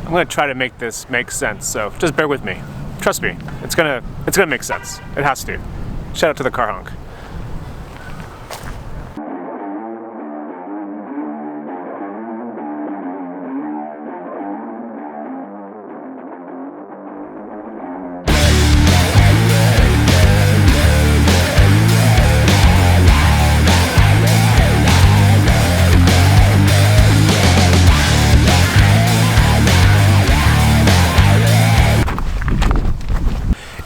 I'm gonna try to make this make sense, so just bear with me. Trust me, it's gonna make sense. It has to. Shout out to the car honk.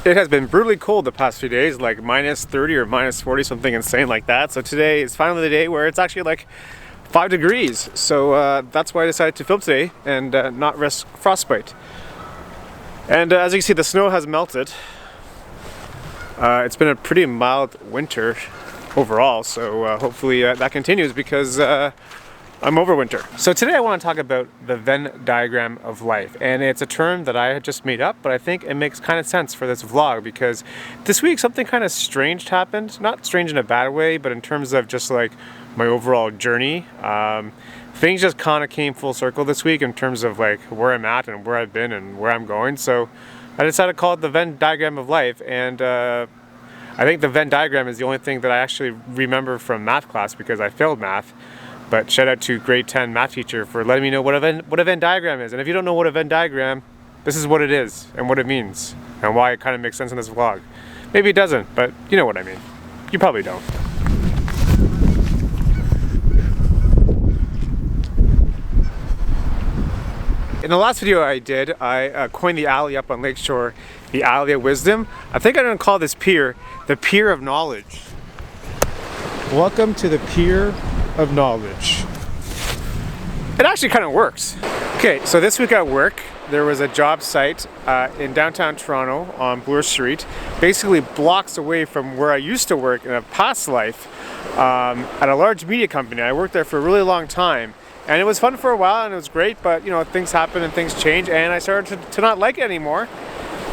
It has been brutally cold the past few days, like minus 30 or minus 40, something insane like that. So today is finally the day where it's actually like 5 degrees. So that's why I decided to film today and not risk frostbite. And as you can see, the snow has melted. It's been a pretty mild winter overall, so hopefully that continues because I'm over winter. So today I want to talk about the Venn diagram of life, and it's a term that I had just made up, but I think it makes kind of sense for this vlog because this week something kind of strange happened. Not strange in a bad way, but in terms of just like my overall journey. Things just kind of came full circle this week in terms of like where I'm at and where I've been and where I'm going. So I decided to call it the Venn diagram of life, and I think the Venn diagram is the only thing that I actually remember from math class because I failed math. But shout out to grade 10 math teacher for letting me know what a Venn diagram is. And if you don't know what a Venn diagram, this is what it is and what it means and why it kind of makes sense in this vlog. Maybe it doesn't, but you know what I mean. You probably don't. In the last video I did, I coined the alley up on Lakeshore the Alley of Wisdom. I think I'm gonna call this pier the Pier of Knowledge. Welcome to the Pier of Knowledge. It actually kind of works. Okay, so this week at work, there was a job site in downtown Toronto on Bloor Street, basically blocks away from where I used to work in a past life at a large media company. I worked there for a really long time, and it was fun for a while and it was great, but you know, things happen and things change, and I started to not like it anymore.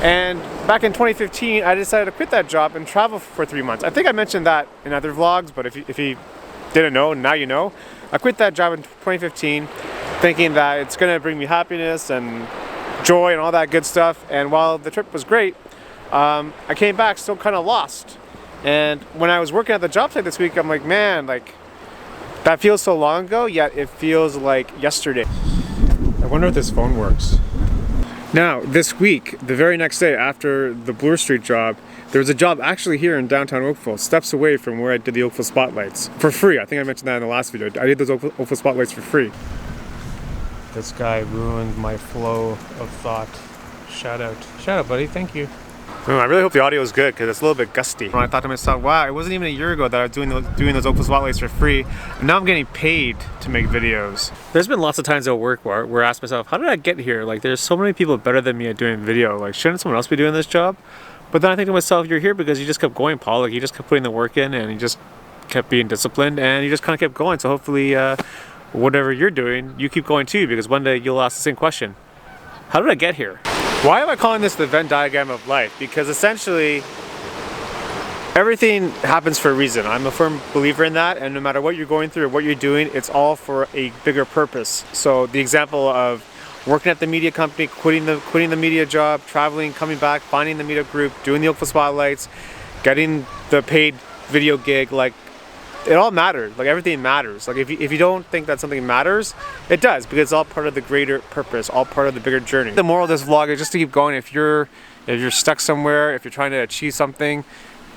And back in 2015, I decided to quit that job and travel for 3 months. I think I mentioned that in other vlogs, but if you didn't know, now you know. I quit that job in 2015 thinking that it's going to bring me happiness and joy and all that good stuff, and while the trip was great, I came back still kind of lost. And when I was working at the job site this week, I'm like, man, like that feels so long ago, yet it feels like yesterday. I wonder if this phone works. Now, this week, the very next day after the Bloor Street job, there was a job actually here in downtown Oakville, steps away from where I did the Oakville Spotlights. For free, I think I mentioned that in the last video. I did those Oakville Spotlights for free. This guy ruined my flow of thought. Shout out. Shout out, buddy. Thank you. I really hope the audio is good because it's a little bit gusty. I thought to myself, wow, it wasn't even a year ago that I was doing those Oakville Spotlights for free. And now I'm getting paid to make videos. There's been lots of times at work where I ask myself, how did I get here? Like, there's so many people better than me at doing video. Like, shouldn't someone else be doing this job? But then I think to myself, you're here because you just kept going, Paul. Like, you just kept putting the work in and you just kept being disciplined and you just kind of kept going. So hopefully, whatever you're doing, you keep going too, because one day you'll ask the same question. How did I get here? Why am I calling this the Venn diagram of life? Because essentially, everything happens for a reason. I'm a firm believer in that, and no matter what you're going through or what you're doing, it's all for a bigger purpose. So the example of working at the media company, quitting the media job, traveling, coming back, finding the meetup group, doing the Oakville Spotlights, getting the paid video gig, like, it all matters. Like, everything matters. Like, if you don't think that something matters, it does, because it's all part of the greater purpose, all part of the bigger journey. The moral of this vlog is just to keep going. If you're stuck somewhere, if you're trying to achieve something,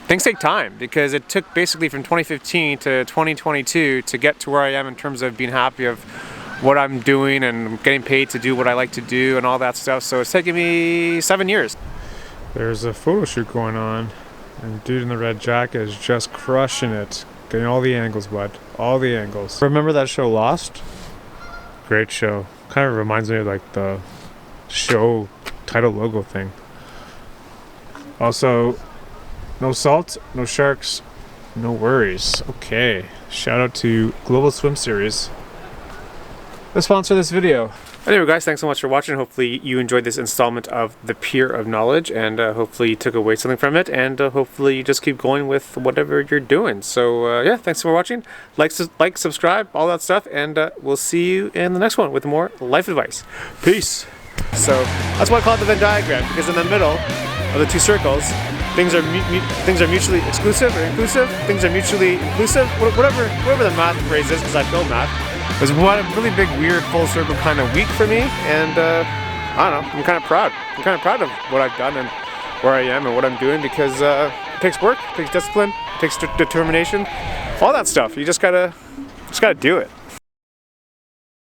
things take time, because it took basically from 2015 to 2022 to get to where I am in terms of being happy of what I'm doing and getting paid to do what I like to do and all that stuff. So it's taken me 7 years. There's a photo shoot going on, and dude in the red jacket is just crushing it. Getting all the angles, bud. All the angles. Remember that show Lost? Great show. Kind of reminds me of like the show title logo thing. Also, no salt, no sharks, no worries. Okay. Shout out to Global Swim Series, the sponsor of this video. Anyway guys, thanks so much for watching. Hopefully you enjoyed this installment of the Pier of Knowledge, and hopefully you took away something from it, and hopefully you just keep going with whatever you're doing. So yeah, thanks for watching. Like, subscribe, all that stuff, and we'll see you in the next one with more life advice. Peace. So that's why I call it the Venn diagram, because in the middle of the two circles, things are mutually exclusive or inclusive. Things are mutually inclusive. Whatever the math phrase is, because I failed math. It was one really big, weird, full circle kind of week for me, and I don't know. I'm kind of proud. I'm kind of proud of what I've done and where I am and what I'm doing, because it takes work, it takes discipline, it takes determination, all that stuff. You just gotta do it.